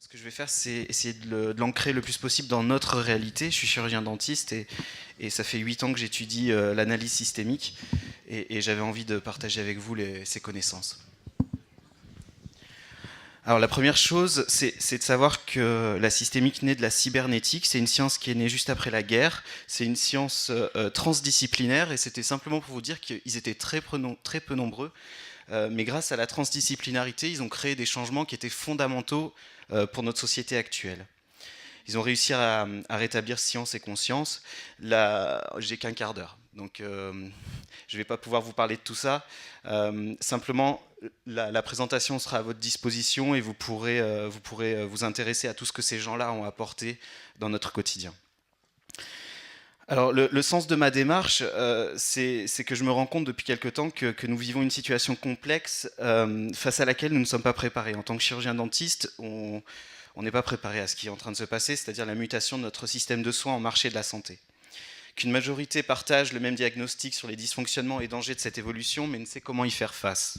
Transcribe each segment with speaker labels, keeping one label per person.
Speaker 1: Ce que je vais faire, c'est essayer de l'ancrer le plus possible dans notre réalité. Je suis chirurgien dentiste et ça fait 8 ans que j'étudie l'analyse systémique et j'avais envie de partager avec vous ces connaissances. Alors la première chose, c'est de savoir que la systémique naît de la cybernétique. C'est une science qui est née juste après la guerre. C'est une science transdisciplinaire et c'était simplement pour vous dire qu'ils étaient très peu nombreux. Mais grâce à la transdisciplinarité, ils ont créé des changements qui étaient fondamentaux pour notre société actuelle. Ils ont réussi à rétablir science et conscience. Là, j'ai qu'un quart d'heure, donc je ne vais pas pouvoir vous parler de tout ça. Simplement, la présentation sera à votre disposition et vous pourrez vous intéresser à tout ce que ces gens-là ont apporté dans notre quotidien. Alors, le sens de ma démarche, c'est que je me rends compte depuis quelque temps que nous vivons une situation complexe face à laquelle nous ne sommes pas préparés. En tant que chirurgien dentiste, on n'est pas préparé à ce qui est en train de se passer, c'est-à-dire la mutation de notre système de soins en marché de la santé. Qu'une majorité partage le même diagnostic sur les dysfonctionnements et dangers de cette évolution, mais ne sait comment y faire face.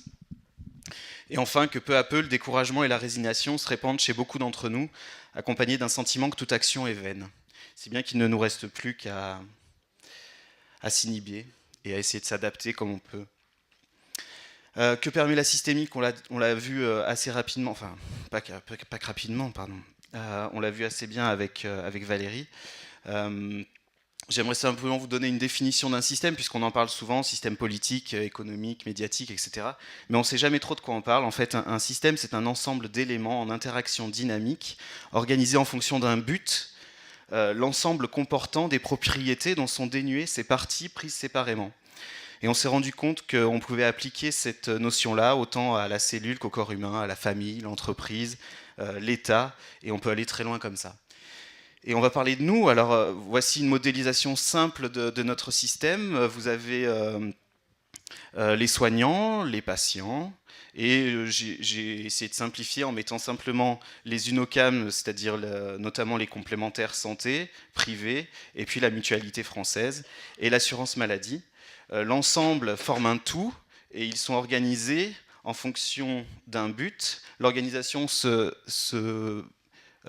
Speaker 1: Et enfin, que peu à peu, le découragement et la résignation se répandent chez beaucoup d'entre nous, accompagnés d'un sentiment que toute action est vaine. Si bien qu'il ne nous reste plus qu'à s'inhiber et à essayer de s'adapter comme on peut. Que permet la systémique? On l'a vu assez rapidement, enfin, pas rapidement, pardon. On l'a vu assez bien avec Valérie. J'aimerais simplement vous donner une définition d'un système, puisqu'on en parle souvent, système politique, économique, médiatique, etc. Mais on ne sait jamais trop de quoi on parle. En fait, un système, c'est un ensemble d'éléments en interaction dynamique, organisés en fonction d'un but, l'ensemble comportant des propriétés dont sont dénuées ces parties prises séparément. Et on s'est rendu compte qu'on pouvait appliquer cette notion-là autant à la cellule qu'au corps humain, à la famille, l'entreprise, l'État, et on peut aller très loin comme ça. Et on va parler de nous. Alors, voici une modélisation simple de notre système. Vous avez les soignants, les patients, et j'ai essayé de simplifier en mettant simplement les UNOCAM, c'est-à-dire notamment les complémentaires santé privés, et puis la mutualité française, et l'assurance maladie. L'ensemble forme un tout, et ils sont organisés en fonction d'un but. L'organisation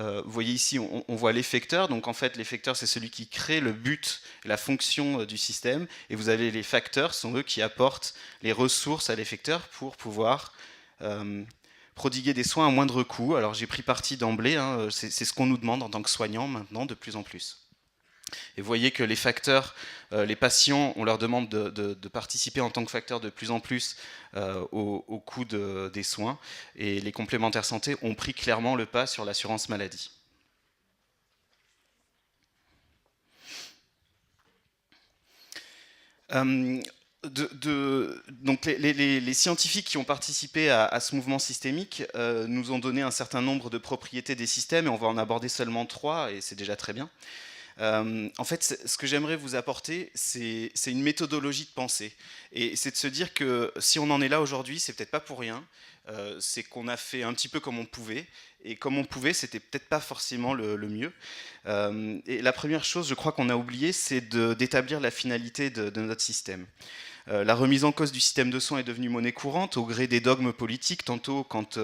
Speaker 1: vous voyez ici, on voit l'effecteur. Donc en fait, l'effecteur, c'est celui qui crée le but, la fonction du système. Et vous avez les facteurs, sont eux qui apportent les ressources à l'effecteur pour pouvoir prodiguer des soins à moindre coût. Alors j'ai pris parti d'emblée, hein, c'est ce qu'on nous demande en tant que soignants maintenant, de plus en plus. Et vous voyez que les facteurs, les patients, on leur demande de participer en tant que facteur de plus en plus au coût des soins. Et les complémentaires santé ont pris clairement le pas sur l'assurance maladie. Donc les scientifiques qui ont participé à ce mouvement systémique nous ont donné un certain nombre de propriétés des systèmes, et on va en aborder seulement 3, et c'est déjà très bien. En fait, ce que j'aimerais vous apporter, c'est une méthodologie de pensée. Et c'est de se dire que si on en est là aujourd'hui, c'est peut-être pas pour rien. C'est qu'on a fait un petit peu comme on pouvait. Et comme on pouvait, c'était peut-être pas forcément le mieux. Et la première chose, je crois qu'on a oublié, c'est d'établir la finalité de notre système. La remise en cause du système de soins est devenue monnaie courante au gré des dogmes politiques. Tantôt, quand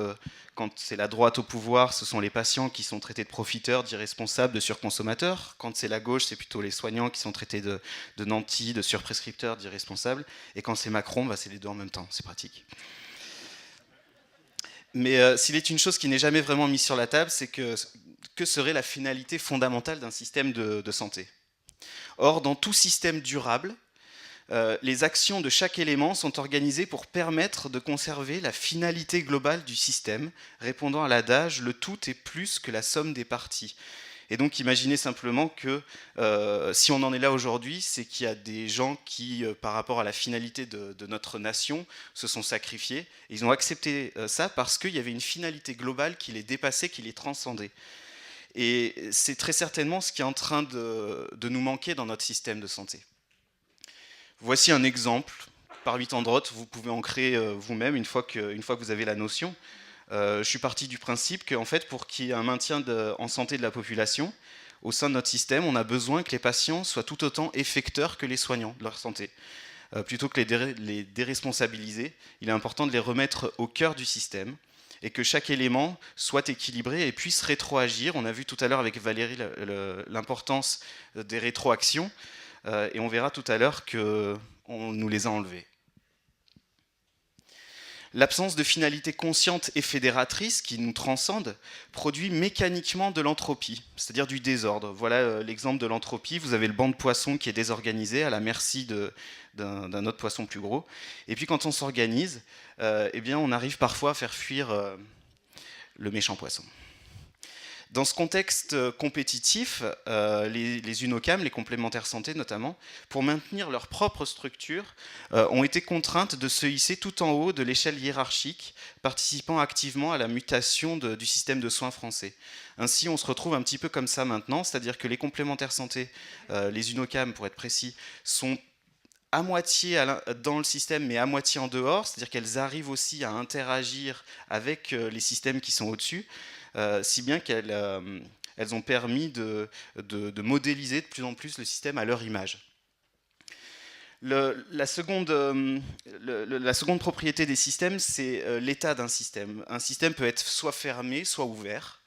Speaker 1: c'est la droite au pouvoir, ce sont les patients qui sont traités de profiteurs, d'irresponsables, de surconsommateurs. Quand c'est la gauche, c'est plutôt les soignants qui sont traités de nantis, de surprescripteurs, d'irresponsables. Et quand c'est Macron, c'est les deux en même temps, c'est pratique. Mais s'il est une chose qui n'est jamais vraiment mise sur la table, c'est que serait la finalité fondamentale d'un système de santé? Or, dans tout système durable, les actions de chaque élément sont organisées pour permettre de conserver la finalité globale du système, répondant à l'adage « le tout est plus que la somme des parties ». Et donc imaginez simplement que si on en est là aujourd'hui, c'est qu'il y a des gens qui, par rapport à la finalité de notre nation, se sont sacrifiés. Et ils ont accepté ça parce qu'il y avait une finalité globale qui les dépassait, qui les transcendait. Et c'est très certainement ce qui est en train de nous manquer dans notre système de santé. Voici un exemple, parmi tant d'autres, vous pouvez en créer vous-même une fois que vous avez la notion. Je suis parti du principe qu'en fait, pour qu'il y ait un maintien en santé de la population, au sein de notre système, on a besoin que les patients soient tout autant effecteurs que les soignants de leur santé. Plutôt que les déresponsabiliser, il est important de les remettre au cœur du système. et que chaque élément soit équilibré et puisse rétroagir. On a vu tout à l'heure avec Valérie l'importance des rétroactions, et on verra tout à l'heure qu'on nous les a enlevées. L'absence de finalité consciente et fédératrice qui nous transcende produit mécaniquement de l'entropie, c'est-à-dire du désordre. Voilà l'exemple de l'entropie. Vous avez le banc de poissons qui est désorganisé à la merci d'un autre poisson plus gros. Et puis quand on s'organise, eh bien on arrive parfois à faire fuir le méchant poisson. Dans ce contexte compétitif, les UNOCAM, les complémentaires santé notamment, pour maintenir leur propre structure, ont été contraintes de se hisser tout en haut de l'échelle hiérarchique, participant activement à la mutation du système de soins français. Ainsi, on se retrouve un petit peu comme ça maintenant, c'est-à-dire que les complémentaires santé, les UNOCAM pour être précis, sont à moitié dans le système, mais à moitié en dehors, c'est-à-dire qu'elles arrivent aussi à interagir avec les systèmes qui sont au-dessus, si bien qu'elles ont permis de modéliser de plus en plus le système à leur image. La seconde propriété des systèmes, c'est l'état d'un système. Un système peut être soit fermé, soit ouvert.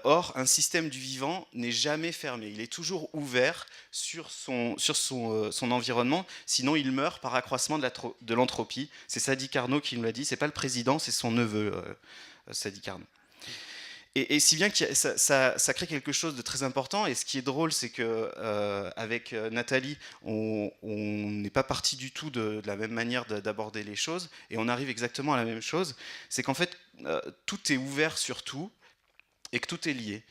Speaker 1: Or, un système du vivant n'est jamais fermé. Il est toujours ouvert sur son environnement, sinon il meurt par accroissement de l'entropie. C'est Sadi Carnot qui nous l'a dit, c'est pas le président, c'est son neveu, Sadi Carnot. Et si bien que ça crée quelque chose de très important, et ce qui est drôle, c'est qu'avec Nathalie, on n'est pas parti du tout de la même manière d'aborder les choses, et on arrive exactement à la même chose, c'est qu'en fait, tout est ouvert sur tout, et que tout est lié.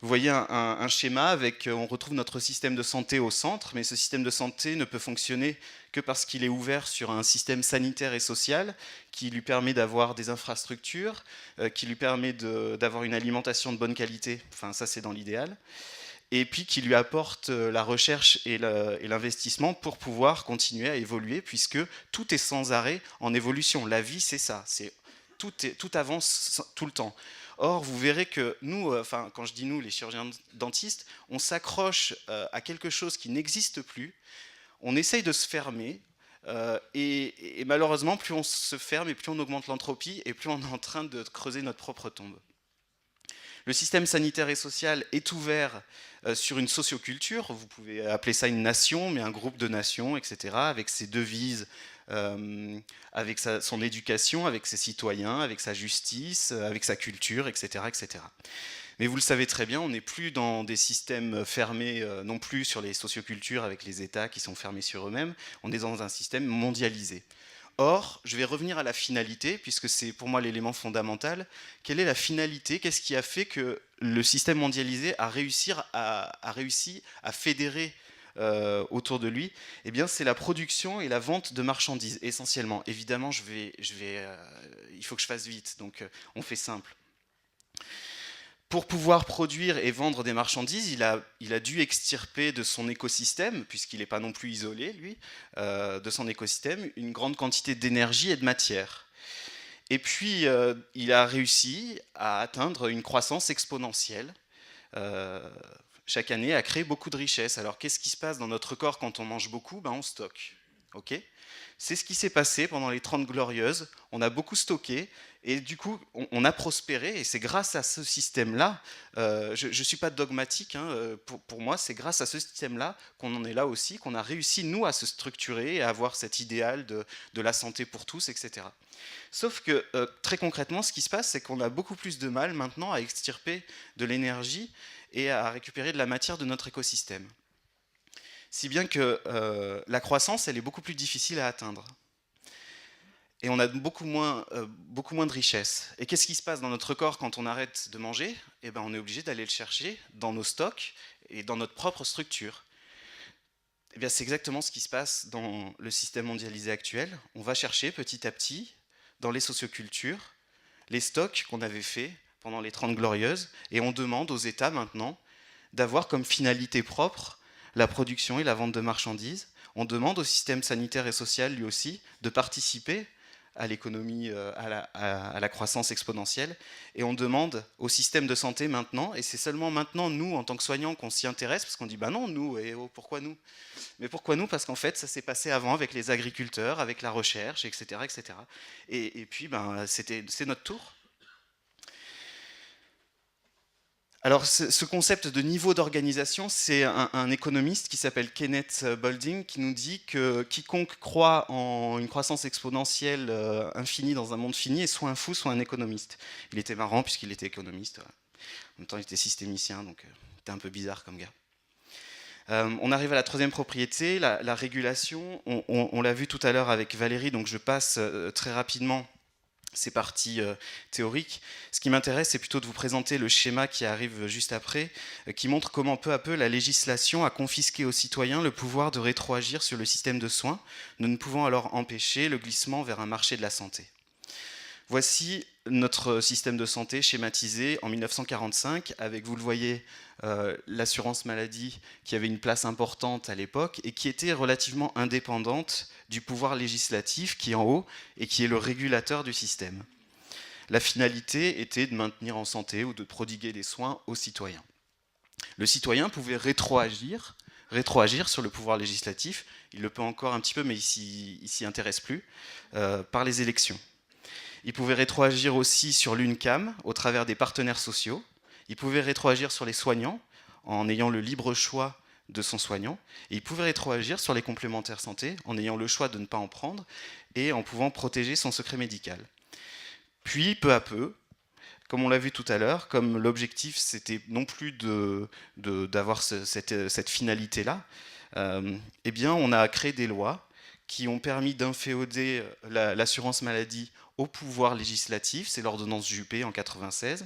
Speaker 1: Vous voyez un schéma avec, on retrouve notre système de santé au centre, mais ce système de santé ne peut fonctionner que parce qu'il est ouvert sur un système sanitaire et social qui lui permet d'avoir des infrastructures, qui lui permet d'avoir une alimentation de bonne qualité, enfin ça c'est dans l'idéal, et puis qui lui apporte la recherche et l'investissement pour pouvoir continuer à évoluer, puisque tout est sans arrêt en évolution. La vie c'est ça, tout avance tout le temps. Or, vous verrez que nous, quand je dis nous, les chirurgiens dentistes, on s'accroche à quelque chose qui n'existe plus, on essaye de se fermer, et malheureusement, plus on se ferme et plus on augmente l'entropie, et plus on est en train de creuser notre propre tombe. Le système sanitaire et social est ouvert sur une socioculture, vous pouvez appeler ça une nation, mais un groupe de nations, etc., avec ses devises, avec son éducation, avec ses citoyens, avec sa justice, avec sa culture, etc., etc. Mais vous le savez très bien, on n'est plus dans des systèmes fermés non plus sur les sociocultures avec les États qui sont fermés sur eux-mêmes, on est dans un système mondialisé. Or, je vais revenir à la finalité, puisque c'est pour moi l'élément fondamental. Quelle est la finalité? Qu'est-ce qui a fait que le système mondialisé a réussi à fédérer autour de lui? Eh bien, c'est la production et la vente de marchandises, essentiellement. Évidemment, il faut que je fasse vite, donc on fait simple. Pour pouvoir produire et vendre des marchandises, il a dû extirper de son écosystème, puisqu'il n'est pas non plus isolé, lui, de son écosystème, une grande quantité d'énergie et de matière. Et puis, il a réussi à atteindre une croissance exponentielle, chaque année, à créer beaucoup de richesses. Alors, qu'est-ce qui se passe dans notre corps quand on mange beaucoup? On stocke. Okay, c'est ce qui s'est passé pendant les 30 Glorieuses. On a beaucoup stocké et du coup, on a prospéré. Et c'est grâce à ce système-là, je ne suis pas dogmatique, hein, pour moi, c'est grâce à ce système-là qu'on en est là aussi, qu'on a réussi, nous, à se structurer et à avoir cet idéal de la santé pour tous, etc. Sauf que, très concrètement, ce qui se passe, c'est qu'on a beaucoup plus de mal maintenant à extirper de l'énergie et à récupérer de la matière de notre écosystème. Si bien que la croissance, elle est beaucoup plus difficile à atteindre. Et on a beaucoup moins de richesse. Et qu'est-ce qui se passe dans notre corps quand on arrête de manger? Eh ben, on est obligé d'aller le chercher dans nos stocks et dans notre propre structure. Eh bien, c'est exactement ce qui se passe dans le système mondialisé actuel. On va chercher petit à petit, dans les sociocultures, les stocks qu'on avait faits pendant les 30 Glorieuses, et on demande aux États maintenant d'avoir comme finalité propre la production et la vente de marchandises. On demande au système sanitaire et social, lui aussi, de participer à l'économie, à la croissance exponentielle. Et on demande au système de santé maintenant, et c'est seulement maintenant, nous, en tant que soignants, qu'on s'y intéresse, parce qu'on dit, non, nous, et oh, pourquoi nous? Mais pourquoi nous? Parce qu'en fait, ça s'est passé avant avec les agriculteurs, avec la recherche, etc. etc. Et puis, c'est notre tour. Alors, ce concept de niveau d'organisation, c'est un économiste qui s'appelle Kenneth Boulding qui nous dit que quiconque croit en une croissance exponentielle infinie dans un monde fini est soit un fou, soit un économiste. Il était marrant puisqu'il était économiste. En même temps, il était systémicien, donc c'était un peu bizarre comme gars. On arrive à la troisième propriété, la régulation. On l'a vu tout à l'heure avec Valérie, donc je passe très rapidement ces parties théoriques. Ce qui m'intéresse, c'est plutôt de vous présenter le schéma qui arrive juste après, qui montre comment peu à peu la législation a confisqué aux citoyens le pouvoir de rétroagir sur le système de soins, ne pouvant alors empêcher le glissement vers un marché de la santé. Voici notre système de santé schématisé en 1945, avec, vous le voyez, l'assurance maladie qui avait une place importante à l'époque et qui était relativement indépendante du pouvoir législatif qui est en haut et qui est le régulateur du système. La finalité était de maintenir en santé ou de prodiguer des soins aux citoyens. Le citoyen pouvait rétroagir sur le pouvoir législatif, il le peut encore un petit peu mais il s'y intéresse plus, par les élections. Il pouvait rétroagir aussi sur l'UNCAM au travers des partenaires sociaux. Il pouvait rétroagir sur les soignants en ayant le libre choix de son soignant. Et il pouvait rétroagir sur les complémentaires santé en ayant le choix de ne pas en prendre et en pouvant protéger son secret médical. Puis, peu à peu, comme on l'a vu tout à l'heure, comme l'objectif c'était non plus d'avoir cette finalité-là, eh bien on a créé des lois qui ont permis d'inféoder l'assurance maladie au pouvoir législatif, c'est l'ordonnance Juppé en 96.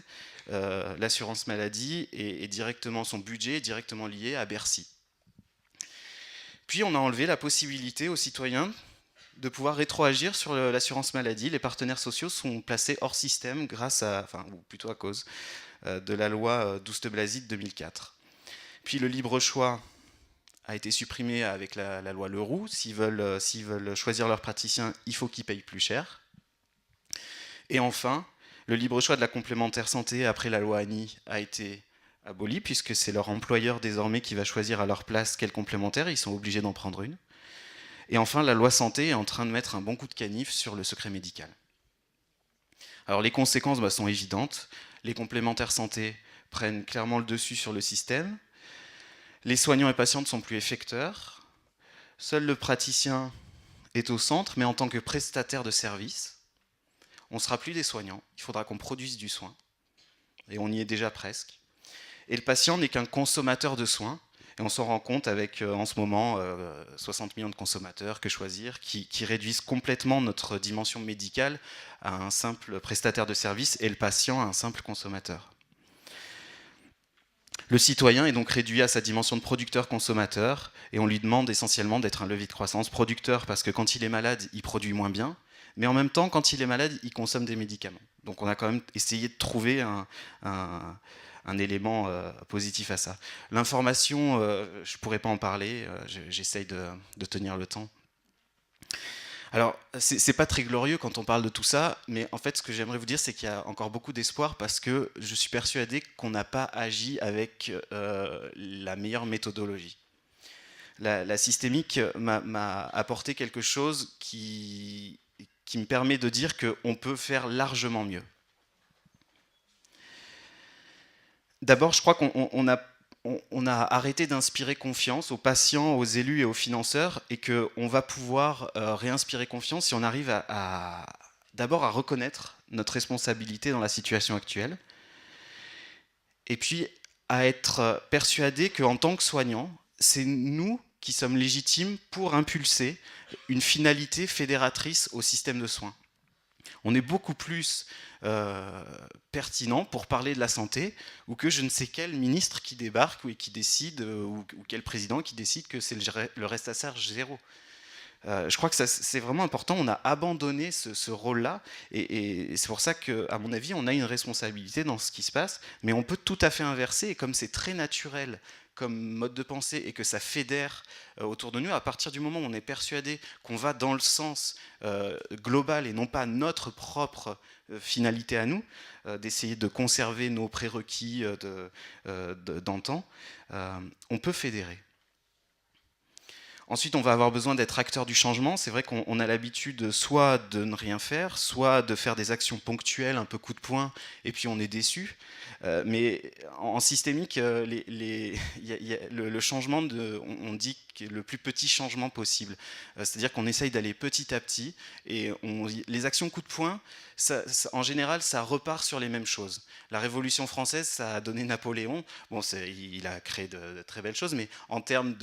Speaker 1: L'assurance maladie est directement, son budget est directement lié à Bercy. Puis on a enlevé la possibilité aux citoyens de pouvoir rétroagir sur l'assurance maladie. Les partenaires sociaux sont placés hors système grâce à, enfin, ou plutôt à cause de la loi Douste-Blazy de 2004. Puis le libre choix a été supprimé avec la loi Leroux. S'ils veulent choisir leur praticien, il faut qu'ils payent plus cher. Et enfin, le libre choix de la complémentaire santé après la loi Annie a été aboli, puisque c'est leur employeur désormais qui va choisir à leur place quelle complémentaire, ils sont obligés d'en prendre une. Et enfin, la loi santé est en train de mettre un bon coup de canif sur le secret médical. Alors les conséquences sont évidentes. Les complémentaires santé prennent clairement le dessus sur le système. Les soignants et patients ne sont plus effecteurs. Seul le praticien est au centre, mais en tant que prestataire de service. On ne sera plus des soignants, il faudra qu'on produise du soin. Et on y est déjà presque. Et le patient n'est qu'un consommateur de soins. Et on s'en rend compte avec, en ce moment, 60 millions de consommateurs, que choisir, qui réduisent complètement notre dimension médicale à un simple prestataire de service et le patient à un simple consommateur. Le citoyen est donc réduit à sa dimension de producteur-consommateur et on lui demande essentiellement d'être un levier de croissance. Producteur parce que quand il est malade, il produit moins bien, mais en même temps, quand il est malade, il consomme des médicaments. Donc on a quand même essayé de trouver un élément positif à ça. L'information, je ne pourrais pas en parler, j'essaye de tenir le temps. Alors, c'est pas très glorieux quand on parle de tout ça, mais en fait, ce que j'aimerais vous dire, c'est qu'il y a encore beaucoup d'espoir parce que je suis persuadé qu'on n'a pas agi avec la meilleure méthodologie. La systémique m'a apporté quelque chose qui me permet de dire qu'on peut faire largement mieux. D'abord, je crois qu'on a arrêté d'inspirer confiance aux patients, aux élus et aux financeurs et qu'on va pouvoir réinspirer confiance si on arrive d'abord à reconnaître notre responsabilité dans la situation actuelle et puis à être persuadé qu'en tant que soignants, c'est nous qui sommes légitimes pour impulser une finalité fédératrice au système de soins. On est beaucoup plus pertinent pour parler de la santé ou que je ne sais quel ministre qui débarque et qui décide, ou quel président qui décide que c'est le reste à charge zéro. Je crois que c'est vraiment important, on a abandonné ce rôle-là et c'est pour ça qu'à mon avis, on a une responsabilité dans ce qui se passe, mais on peut tout à fait inverser et comme c'est très naturel comme mode de pensée et que ça fédère autour de nous, à partir du moment où on est persuadé qu'on va dans le sens global et non pas notre propre finalité à nous, d'essayer de conserver nos prérequis d'antan, on peut fédérer. Ensuite, on va avoir besoin d'être acteur du changement. C'est vrai qu'on a l'habitude soit de ne rien faire, soit de faire des actions ponctuelles, un peu coup de poing, et puis on est déçu. Mais en systémique, le changement, on dit que le plus petit changement possible. C'est-à-dire qu'on essaye d'aller petit à petit, et les actions coup de poing, en général, ça repart sur les mêmes choses. La Révolution française, ça a donné Napoléon. Bon, il a créé de très belles choses, mais en termes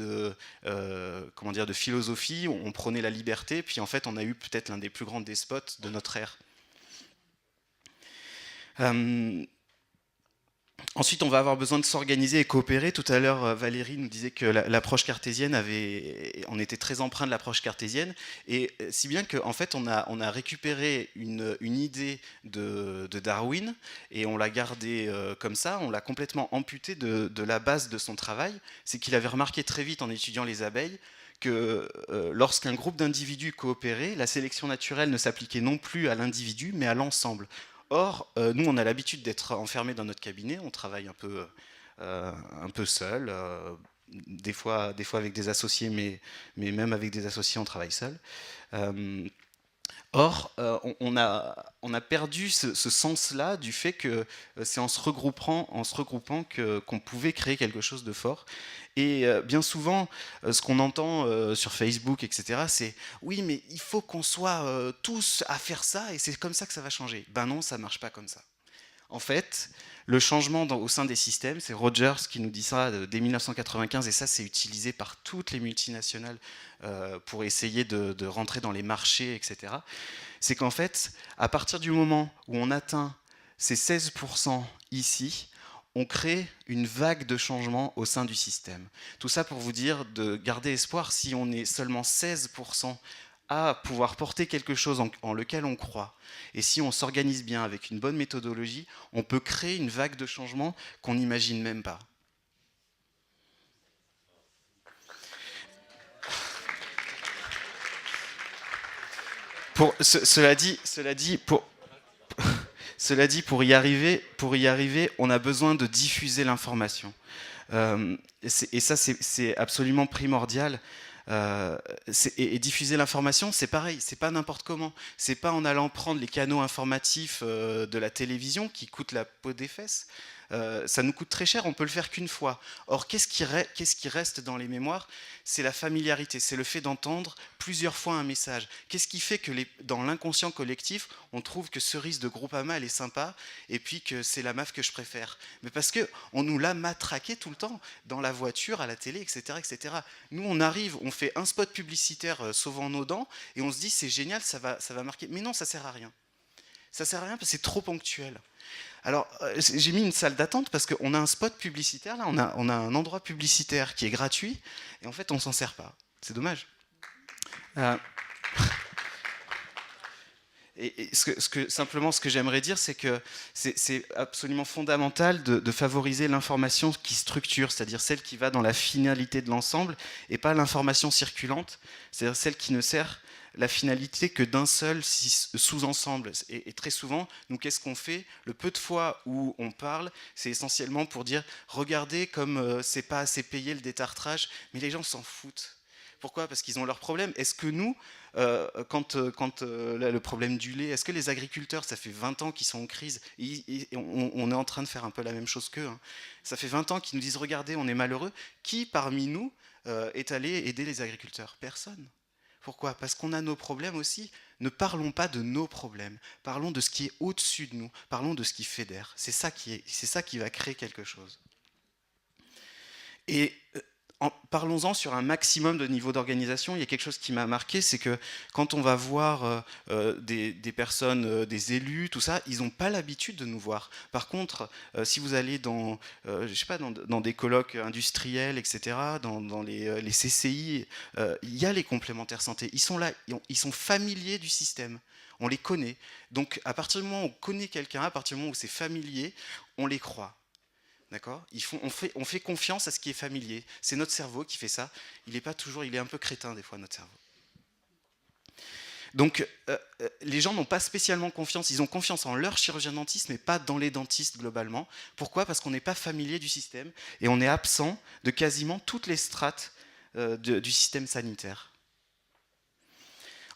Speaker 1: comment dire, de philosophie, on prenait la liberté, puis en fait, on a eu peut-être l'un des plus grands despotes de notre ère. Ensuite, on va avoir besoin de s'organiser et coopérer. Tout à l'heure, Valérie nous disait que l'approche cartésienne on était très empreint de l'approche cartésienne, et si bien qu'en fait, on a récupéré une idée de Darwin, et on l'a gardée comme ça, on l'a complètement amputée de la base de son travail. C'est qu'il avait remarqué très vite en étudiant les abeilles que lorsqu'un groupe d'individus coopérait, la sélection naturelle ne s'appliquait non plus à l'individu, mais à l'ensemble. Or, nous, on a l'habitude d'être enfermés dans notre cabinet, on travaille un peu seul, des fois avec des associés, mais même avec des associés, on travaille seul. Or, on a perdu ce sens-là du fait que c'est en se regroupant qu'on pouvait créer quelque chose de fort. Et bien souvent, ce qu'on entend sur Facebook, etc., c'est « oui, mais il faut qu'on soit tous à faire ça, et c'est comme ça que ça va changer ». Ben non, ça ne marche pas comme ça. En fait, le changement au sein des systèmes, c'est Rogers qui nous dit ça dès 1995, et ça c'est utilisé par toutes les multinationales pour essayer de rentrer dans les marchés, etc. C'est qu'en fait, à partir du moment où on atteint ces 16% ici, on crée une vague de changement au sein du système. Tout ça pour vous dire de garder espoir. Si on est seulement 16% à pouvoir porter quelque chose en lequel on croit, et si on s'organise bien avec une bonne méthodologie, on peut créer une vague de changement qu'on n'imagine même pas. Cela dit, pour y arriver, on a besoin de diffuser l'information. Et ça, c'est absolument primordial. Et diffuser l'information, c'est pareil, c'est pas n'importe comment. C'est pas en allant prendre les canaux informatifs de la télévision qui coûtent la peau des fesses. Ça nous coûte très cher, on peut le faire qu'une fois. Or, qu'est-ce qui reste dans les mémoires? C'est la familiarité, c'est le fait d'entendre plusieurs fois un message. Qu'est-ce qui fait que dans l'inconscient collectif, on trouve que Cerise de Groupama, elle est sympa, et puis que c'est la meuf que je préfère? Mais parce qu'on nous l'a matraqué tout le temps, dans la voiture, à la télé, etc., etc. Nous, on arrive, on fait un spot publicitaire sauvant nos dents, et on se dit, c'est génial, ça va marquer. Mais non, ça sert à rien. Ça sert à rien parce que c'est trop ponctuel. Alors, j'ai mis une salle d'attente parce qu'on a un spot publicitaire, là, on a un endroit publicitaire qui est gratuit, et en fait, on s'en sert pas. C'est dommage. Et simplement, ce que j'aimerais dire, c'est que c'est absolument fondamental de favoriser l'information qui structure, c'est-à-dire celle qui va dans la finalité de l'ensemble, et pas l'information circulante, c'est-à-dire celle qui ne sert la finalité que d'un seul sous-ensemble. Et très souvent, nous, qu'est-ce qu'on fait? Le peu de fois où on parle, c'est essentiellement pour dire « Regardez comme c'est pas assez payé le détartrage », mais les gens s'en foutent. Pourquoi? Parce qu'ils ont leurs problèmes. Est-ce que nous, quand là, le problème du lait, est-ce que les agriculteurs, ça fait 20 ans qu'ils sont en crise, et on est en train de faire un peu la même chose qu'eux, hein. Ça fait 20 ans qu'ils nous disent « Regardez, on est malheureux ». Qui parmi nous est allé aider les agriculteurs? Personne. Pourquoi? Parce qu'on a nos problèmes aussi. Ne parlons pas de nos problèmes. Parlons de ce qui est au-dessus de nous. Parlons de ce qui fédère. C'est ça qui va créer quelque chose. Et parlons-en sur un maximum de niveau d'organisation. Il y a quelque chose qui m'a marqué, c'est que quand on va voir des personnes, des élus, tout ça, ils n'ont pas l'habitude de nous voir. Par contre, si vous allez dans, je sais pas, dans des colloques industriels, etc., dans les CCI, il y a les complémentaires santé. Ils sont là, ils sont familiers du système. On les connaît. Donc, à partir du moment où on connaît quelqu'un, à partir du moment où c'est familier, on les croit. D'accord? On fait confiance à ce qui est familier. C'est notre cerveau qui fait ça. Il est un peu crétin des fois, notre cerveau. Donc, les gens n'ont pas spécialement confiance. Ils ont confiance en leur chirurgien dentiste, mais pas dans les dentistes globalement. Pourquoi? Parce qu'on n'est pas familier du système et on est absent de quasiment toutes les strates du système sanitaire.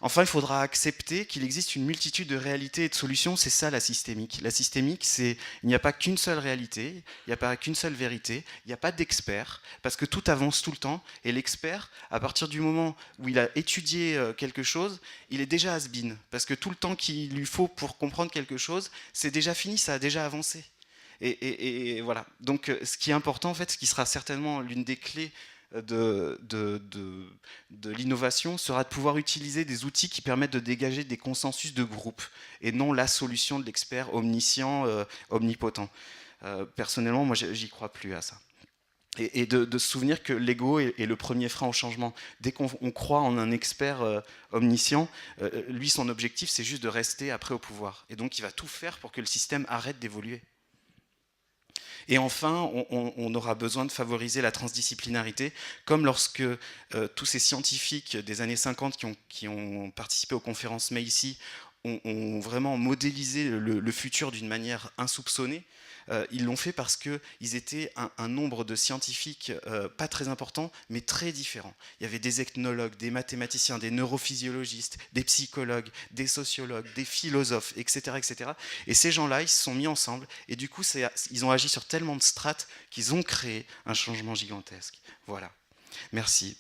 Speaker 1: Enfin, il faudra accepter qu'il existe une multitude de réalités et de solutions, c'est ça la systémique. La systémique, c'est il n'y a pas qu'une seule réalité, il n'y a pas qu'une seule vérité, il n'y a pas d'expert, parce que tout avance tout le temps, et l'expert, à partir du moment où il a étudié quelque chose, il est déjà has-been, parce que tout le temps qu'il lui faut pour comprendre quelque chose, c'est déjà fini, ça a déjà avancé. Et voilà. Donc, ce qui est important, en fait, ce qui sera certainement l'une des clés de l'innovation sera de pouvoir utiliser des outils qui permettent de dégager des consensus de groupe et non la solution de l'expert omniscient, omnipotent. Personnellement, moi, j'y crois plus à ça. Et de se souvenir que l'ego est le premier frein au changement. Dès qu'on croit en un expert omniscient, lui, son objectif, c'est juste de rester après au pouvoir. Et donc, il va tout faire pour que le système arrête d'évoluer. Et enfin, on aura besoin de favoriser la transdisciplinarité, comme lorsque tous ces scientifiques des années 50 qui ont participé aux conférences Macy ont vraiment modélisé le futur d'une manière insoupçonnée. Ils l'ont fait parce qu'ils étaient un nombre de scientifiques pas très important, mais très différents. Il y avait des ethnologues, des mathématiciens, des neurophysiologistes, des psychologues, des sociologues, des philosophes, etc. etc. Et ces gens-là, ils se sont mis ensemble, et du coup, ils ont agi sur tellement de strates qu'ils ont créé un changement gigantesque. Voilà. Merci.